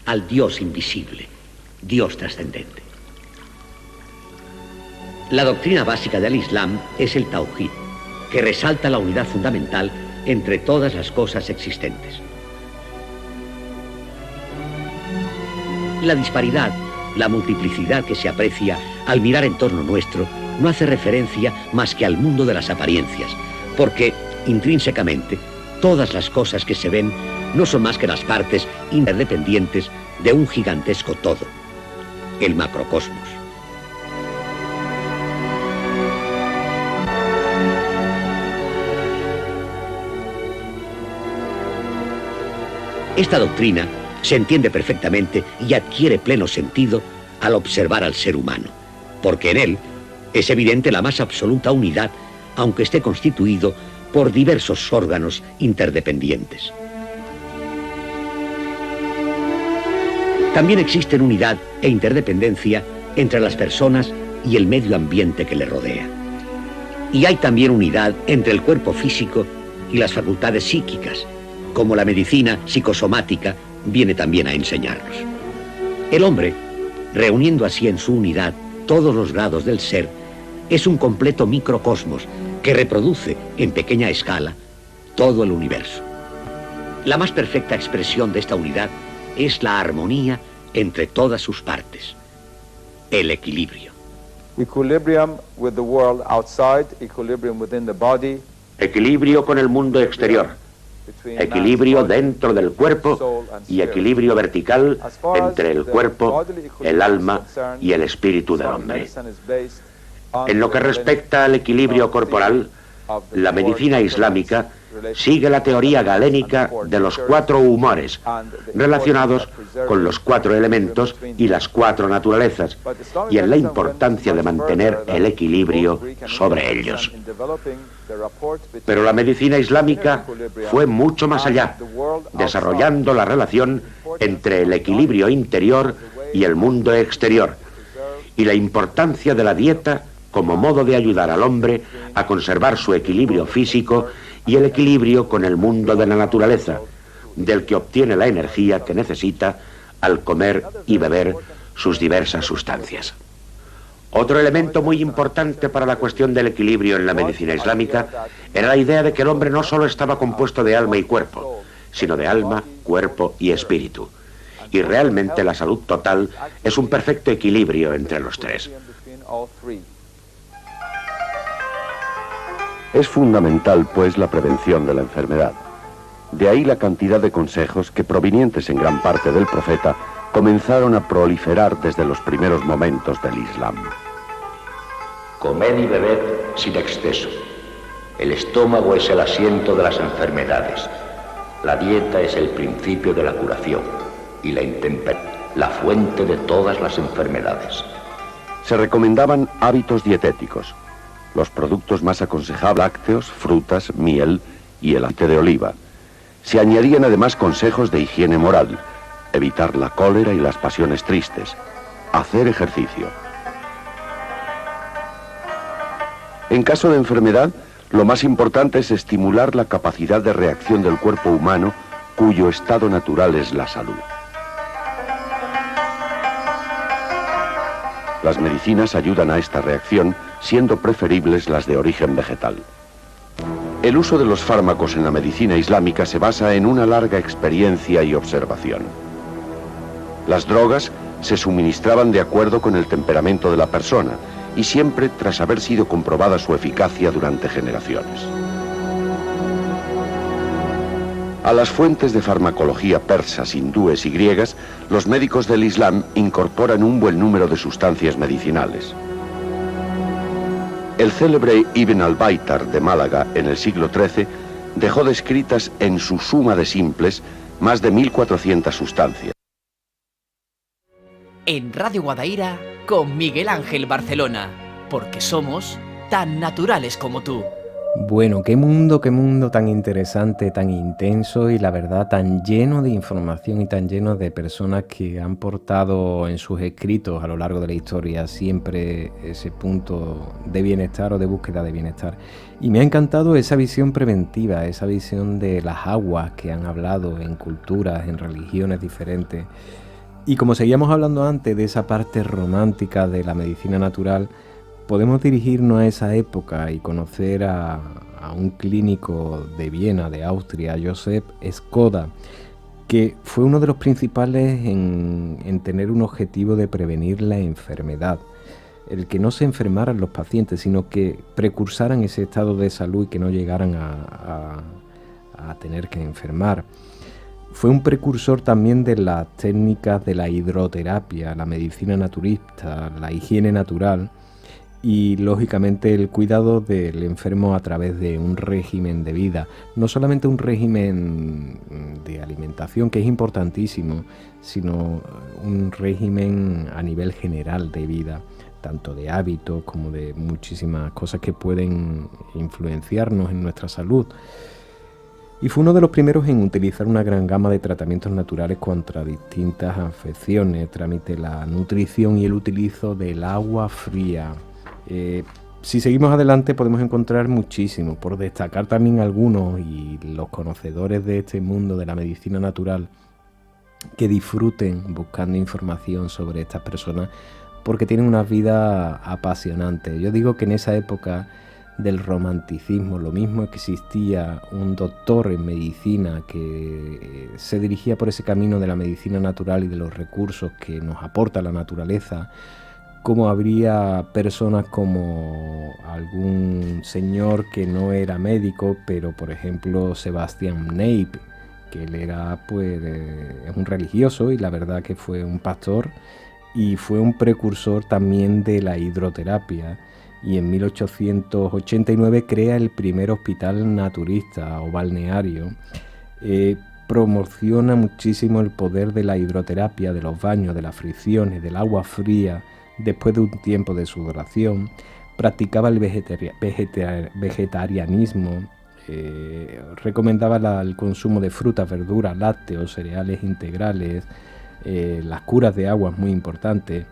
al Dios invisible, Dios trascendente. La doctrina básica del Islam es el Tauhid, que resalta la unidad fundamental entre todas las cosas existentes. La disparidad, la multiplicidad que se aprecia al mirar en torno nuestro no hace referencia más que al mundo de las apariencias, porque, intrínsecamente, todas las cosas que se ven no son más que las partes interdependientes de un gigantesco todo, el macrocosmos. Esta doctrina se entiende perfectamente y adquiere pleno sentido al observar al ser humano, porque en él es evidente la más absoluta unidad, aunque esté constituido por diversos órganos interdependientes. También existen unidad e interdependencia entre las personas y el medio ambiente que le rodea. Y hay también unidad entre el cuerpo físico y las facultades psíquicas, como la medicina psicosomática viene también a enseñarnos. El hombre, reuniendo así en su unidad todos los grados del ser, es un completo microcosmos que reproduce en pequeña escala todo el universo. La más perfecta expresión de esta unidad es la armonía entre todas sus partes, el equilibrio. equilibrium with the world outside, equilibrium within the body, Equilibrio con el mundo exterior, equilibrio dentro del cuerpo y equilibrio vertical entre el cuerpo, el alma y el espíritu del hombre. En lo que respecta al equilibrio corporal, la medicina islámica sigue la teoría galénica de los 4 humores, relacionados con los 4 elementos y las 4 naturalezas, y en la importancia de mantener el equilibrio sobre ellos. Pero la medicina islámica fue mucho más allá, desarrollando la relación entre el equilibrio interior y el mundo exterior, y la importancia de la dieta como modo de ayudar al hombre a conservar su equilibrio físico y el equilibrio con el mundo de la naturaleza, del que obtiene la energía que necesita al comer y beber sus diversas sustancias. Otro elemento muy importante para la cuestión del equilibrio en la medicina islámica era la idea de que el hombre no solo estaba compuesto de alma y cuerpo, sino de alma, cuerpo y espíritu. Y realmente la salud total es un perfecto equilibrio entre los tres. Es fundamental, pues, la prevención de la enfermedad. De ahí la cantidad de consejos que, provenientes en gran parte del profeta, comenzaron a proliferar desde los primeros momentos del Islam. Comed y bebed sin exceso. El estómago es el asiento de las enfermedades. La dieta es el principio de la curación y la intemperie, la fuente de todas las enfermedades. Se recomendaban hábitos dietéticos. Los productos más aconsejables, lácteos, frutas, miel y el aceite de oliva. Se añadían además consejos de higiene moral, evitar la cólera y las pasiones tristes, hacer ejercicio. En caso de enfermedad, lo más importante es estimular la capacidad de reacción del cuerpo humano, cuyo estado natural es la salud. Las medicinas ayudan a esta reacción, siendo preferibles las de origen vegetal. El uso de los fármacos en la medicina islámica se basa en una larga experiencia y observación. Las drogas se suministraban de acuerdo con el temperamento de la persona y siempre tras haber sido comprobada su eficacia durante generaciones. A las fuentes de farmacología persas, hindúes y griegas, los médicos del Islam incorporan un buen número de sustancias medicinales. El célebre Ibn al-Baitar de Málaga, en el siglo XIII, dejó descritas en su Suma de Simples más de 1400 sustancias. En Radio Guadaira, con Miguel Ángel Barcelona, porque somos tan naturales como tú. Bueno, qué mundo tan interesante, tan intenso y la verdad tan lleno de información y tan lleno de personas que han portado en sus escritos a lo largo de la historia siempre ese punto de bienestar o de búsqueda de bienestar. Y me ha encantado esa visión preventiva, esa visión de las aguas que han hablado en culturas, en religiones diferentes. Y como seguíamos hablando antes de esa parte romántica de la medicina natural, podemos dirigirnos a esa época y conocer a un clínico de Viena, de Austria, Joseph Skoda, que fue uno de los principales en tener un objetivo de prevenir la enfermedad. El que no se enfermaran los pacientes, sino que precursaran ese estado de salud y que no llegaran a tener que enfermar. Fue un precursor también de las técnicas de la hidroterapia, la medicina naturista, la higiene natural y, lógicamente, el cuidado del enfermo a través de un régimen de vida. No solamente un régimen de alimentación, que es importantísimo, sino un régimen a nivel general de vida, tanto de hábitos como de muchísimas cosas que pueden influenciarnos en nuestra salud. Y fue uno de los primeros en utilizar una gran gama de tratamientos naturales contra distintas afecciones, trámite la nutrición y el utilizo del agua fría. Si seguimos adelante podemos encontrar muchísimo, por destacar también algunos y los conocedores de este mundo de la medicina natural que disfruten buscando información sobre estas personas porque tienen una vida apasionante. Yo digo que en esa época del romanticismo, lo mismo existía un doctor en medicina que se dirigía por ese camino de la medicina natural y de los recursos que nos aporta la naturaleza, como habría personas como algún señor que no era médico, pero por ejemplo Sebastian Kneipp, que él era pues es un religioso y la verdad que fue un pastor y fue un precursor también de la hidroterapia, y en 1889 crea el primer hospital naturista o balneario. Promociona muchísimo el poder de la hidroterapia, de los baños, de las fricciones, del agua fría después de un tiempo de sudoración. Practicaba el vegetarianismo, recomendaba el consumo de frutas, verduras, lácteos, cereales integrales, las curas de agua es muy importante.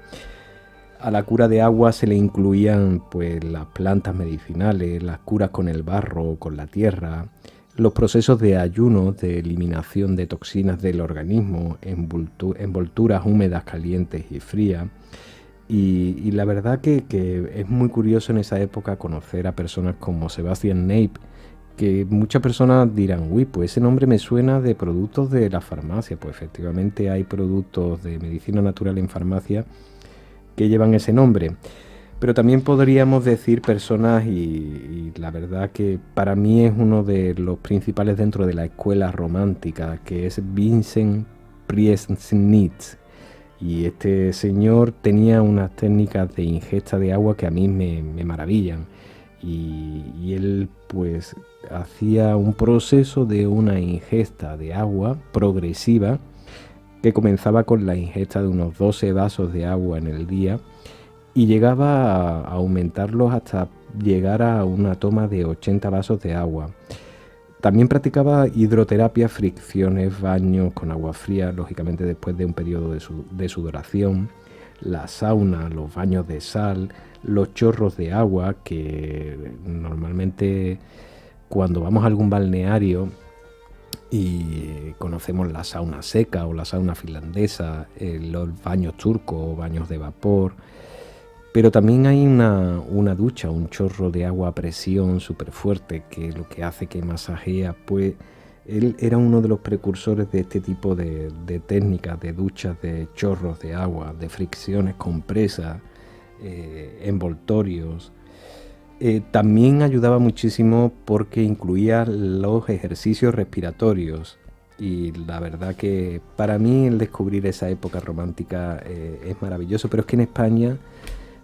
A la cura de agua se le incluían pues las plantas medicinales, las curas con el barro, con la tierra, los procesos de ayuno, de eliminación de toxinas del organismo, envolturas húmedas, calientes y frías. Y la verdad que es muy curioso en esa época conocer a personas como Sebastian Kneipp, que muchas personas dirán, uy, pues ese nombre me suena de productos de la farmacia. Pues efectivamente hay productos de medicina natural en farmacia que llevan ese nombre. Pero también podríamos decir personas, y la verdad que para mí es uno de los principales dentro de la escuela romántica, que es Vincent Priesnitz. Y este señor tenía unas técnicas de ingesta de agua que a mí me maravillan. Y él pues hacía un proceso de una ingesta de agua progresiva que comenzaba con la ingesta de unos 12 vasos de agua en el día y llegaba a aumentarlos hasta llegar a una toma de 80 vasos de agua. También practicaba hidroterapia, fricciones, baños con agua fría, lógicamente después de un periodo de sudoración, la sauna, los baños de sal, los chorros de agua, que normalmente cuando vamos a algún balneario y conocemos la sauna seca o la sauna finlandesa, los baños turcos o baños de vapor, pero también hay una ducha, un chorro de agua a presión súper fuerte que lo que hace que masajea. Pues él era uno de los precursores de este tipo de técnicas, de duchas, de chorros de agua, de fricciones, compresas, envoltorios. También ayudaba muchísimo porque incluía los ejercicios respiratorios, y la verdad que para mí el descubrir esa época romántica es maravilloso. Pero es que en España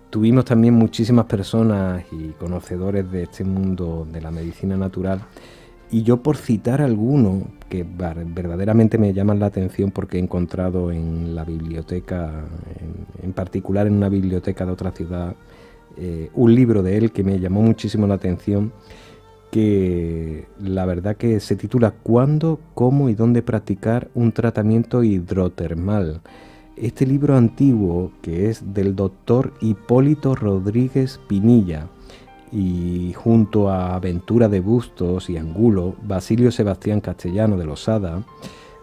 tuvimos también muchísimas personas y conocedores de este mundo de la medicina natural, y yo por citar alguno que verdaderamente me llaman la atención porque he encontrado en la biblioteca, en particular en una biblioteca de otra ciudad, un libro de él que me llamó muchísimo la atención, que la verdad que se titula ¿Cuándo, cómo y dónde practicar un tratamiento hidrotermal? Este libro antiguo, que es del doctor Hipólito Rodríguez Pinilla, y junto a Ventura de Bustos y Angulo, Basilio Sebastián Castellano de Losada,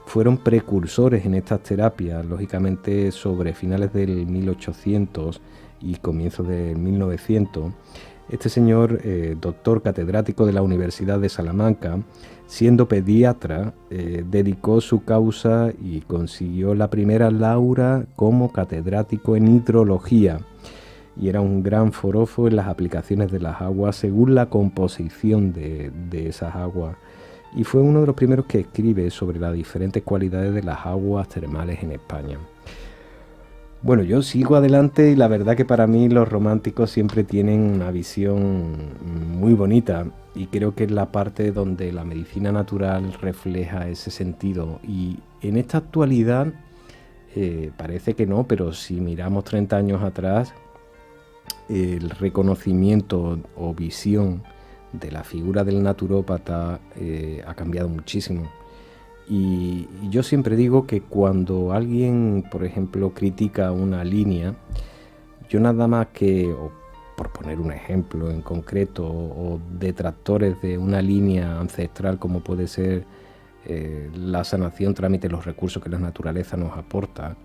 fueron precursores en estas terapias, lógicamente sobre finales del 1800 y comienzos del 1900. Este señor, doctor catedrático de la Universidad de Salamanca, siendo pediatra, dedicó su causa y consiguió la primera laura como catedrático en hidrología, y era un gran forofo en las aplicaciones de las aguas según la composición de esas aguas, y fue uno de los primeros que escribe sobre las diferentes cualidades de las aguas termales en España. Bueno, yo sigo adelante, y la verdad que para mí los románticos siempre tienen una visión muy bonita, y creo que es la parte donde la medicina natural refleja ese sentido. Y en esta actualidad parece que no, pero si miramos 30 años atrás, el reconocimiento o visión de la figura del naturópata ha cambiado muchísimo. Y yo siempre digo que cuando alguien, por ejemplo, critica una línea, yo nada más que, o por poner un ejemplo en concreto, o detractores de una línea ancestral como puede ser la sanación, trámite, los recursos que la naturaleza nos aporta,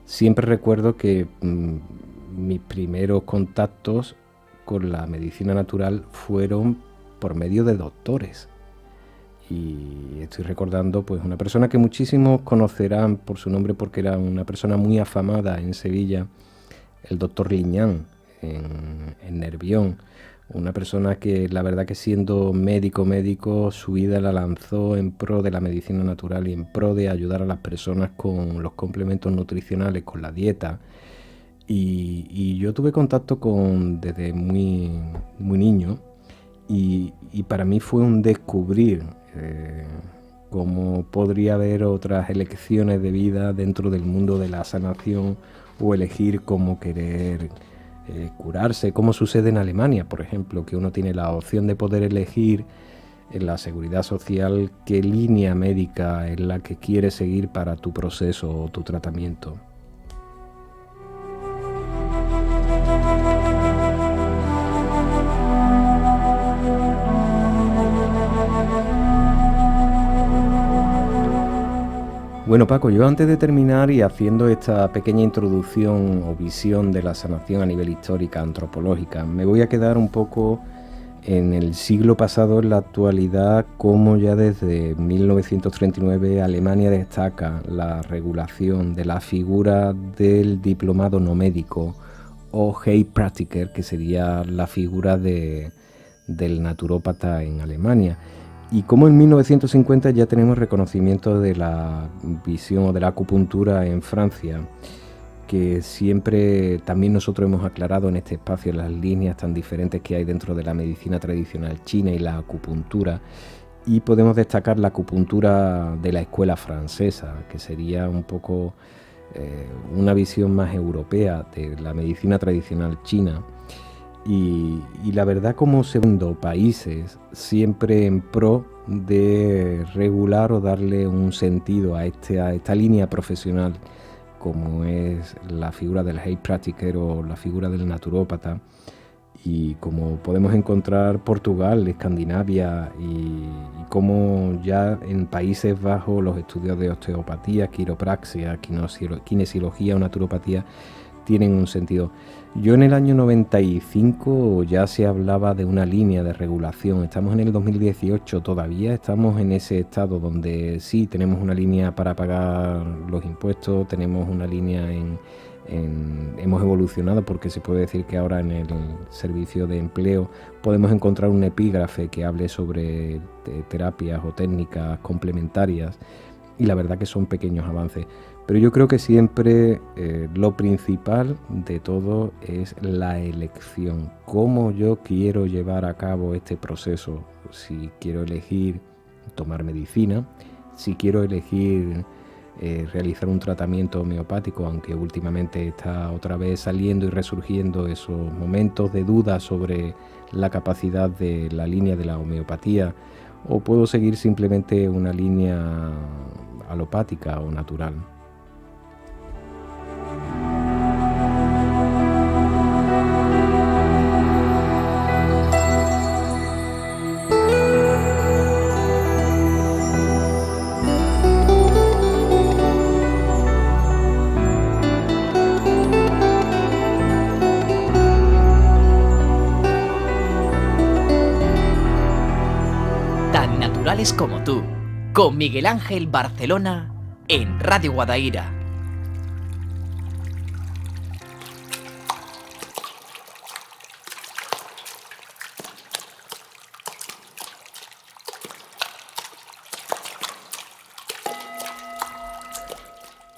siempre recuerdo que mis primeros contactos con la medicina natural fueron por medio de doctores. Y estoy recordando pues una persona que muchísimos conocerán por su nombre porque era una persona muy afamada en Sevilla, el doctor Liñán en Nervión. Una persona que la verdad que siendo médico, su vida la lanzó en pro de la medicina natural y en pro de ayudar a las personas con los complementos nutricionales, con la dieta. Y yo tuve contacto desde muy niño y para mí fue un descubrir cómo podría haber otras elecciones de vida dentro del mundo de la sanación o elegir cómo querer curarse, como sucede en Alemania, por ejemplo, que uno tiene la opción de poder elegir en la seguridad social qué línea médica es la que quieres seguir para tu proceso o tu tratamiento. Bueno, Paco, yo antes de terminar y haciendo esta pequeña introducción o visión de la sanación a nivel histórica, antropológica, me voy a quedar un poco en el siglo pasado, en la actualidad, como ya desde 1939 Alemania destaca la regulación de la figura del diplomado no médico o Heilpraktiker, que sería la figura del naturópata en Alemania. Y como en 1950 ya tenemos reconocimiento de la visión o de la acupuntura en Francia, que siempre también nosotros hemos aclarado en este espacio las líneas tan diferentes que hay dentro de la medicina tradicional china y la acupuntura. Y podemos destacar la acupuntura de la escuela francesa, que sería un poco una visión más europea de la medicina tradicional china. Y la verdad, como segundo países, siempre en pro de regular o darle un sentido a esta línea profesional, como es la figura del Heilpraktiker o la figura del naturópata, y como podemos encontrar Portugal, Escandinavia y como ya en Países Bajos los estudios de osteopatía, quiropraxia, kinesiología o naturopatía tienen un sentido. Yo en el año 95 ya se hablaba de una línea de regulación, estamos en el 2018, todavía estamos en ese estado donde sí tenemos una línea para pagar los impuestos, tenemos una línea hemos evolucionado porque se puede decir que ahora en el servicio de empleo podemos encontrar un epígrafe que hable sobre terapias o técnicas complementarias y la verdad que son pequeños avances. Pero yo creo que siempre lo principal de todo es la elección. Cómo yo quiero llevar a cabo este proceso. Si quiero elegir tomar medicina, si quiero elegir realizar un tratamiento homeopático, aunque últimamente está otra vez saliendo y resurgiendo esos momentos de duda sobre la capacidad de la línea de la homeopatía, o puedo seguir simplemente una línea alopática o natural. Como tú, con Miguel Ángel Barcelona en Radio Guadaira.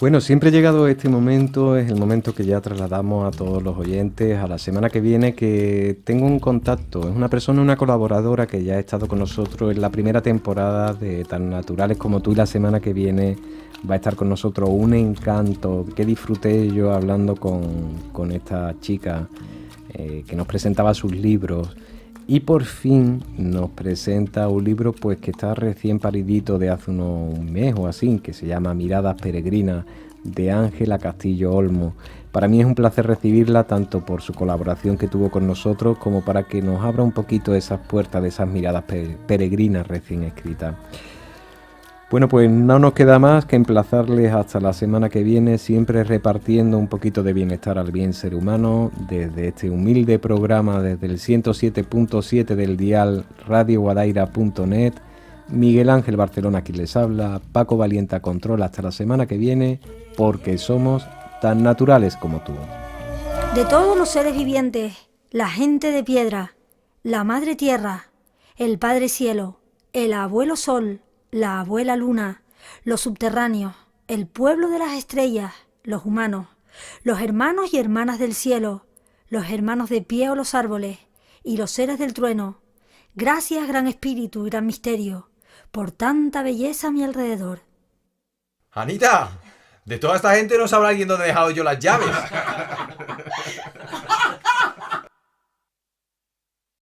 Bueno, siempre llegado este momento, es el momento que ya trasladamos a todos los oyentes a la semana que viene, que tengo un contacto, es una persona, una colaboradora que ya ha estado con nosotros en la primera temporada de Tan Naturales como Tú, y la semana que viene va a estar con nosotros. Un encanto, que disfruté yo hablando con esta chica que nos presentaba sus libros. Y por fin nos presenta un libro pues que está recién paridito de hace un mes o así, que se llama Miradas Peregrinas, de Ángela Castillo Olmo. Para mí es un placer recibirla, tanto por su colaboración que tuvo con nosotros, como para que nos abra un poquito esas puertas de esas miradas peregrinas recién escritas. Bueno, pues no nos queda más que emplazarles hasta la semana que viene, siempre repartiendo un poquito de bienestar al bien ser humano, desde este humilde programa, desde el 107.7 del dial radioguadaira.net. Miguel Ángel Barcelona aquí les habla, Paco Valienta controla. Hasta la semana que viene, porque somos tan naturales como tú. De todos los seres vivientes, la gente de piedra, la madre tierra, el padre cielo, el abuelo sol, la abuela luna, los subterráneos, el pueblo de las estrellas, los humanos, los hermanos y hermanas del cielo, los hermanos de pie o los árboles, y los seres del trueno. Gracias, gran espíritu y gran misterio, por tanta belleza a mi alrededor. Anita, de toda esta gente no sabrá alguien dónde he dejado yo las llaves.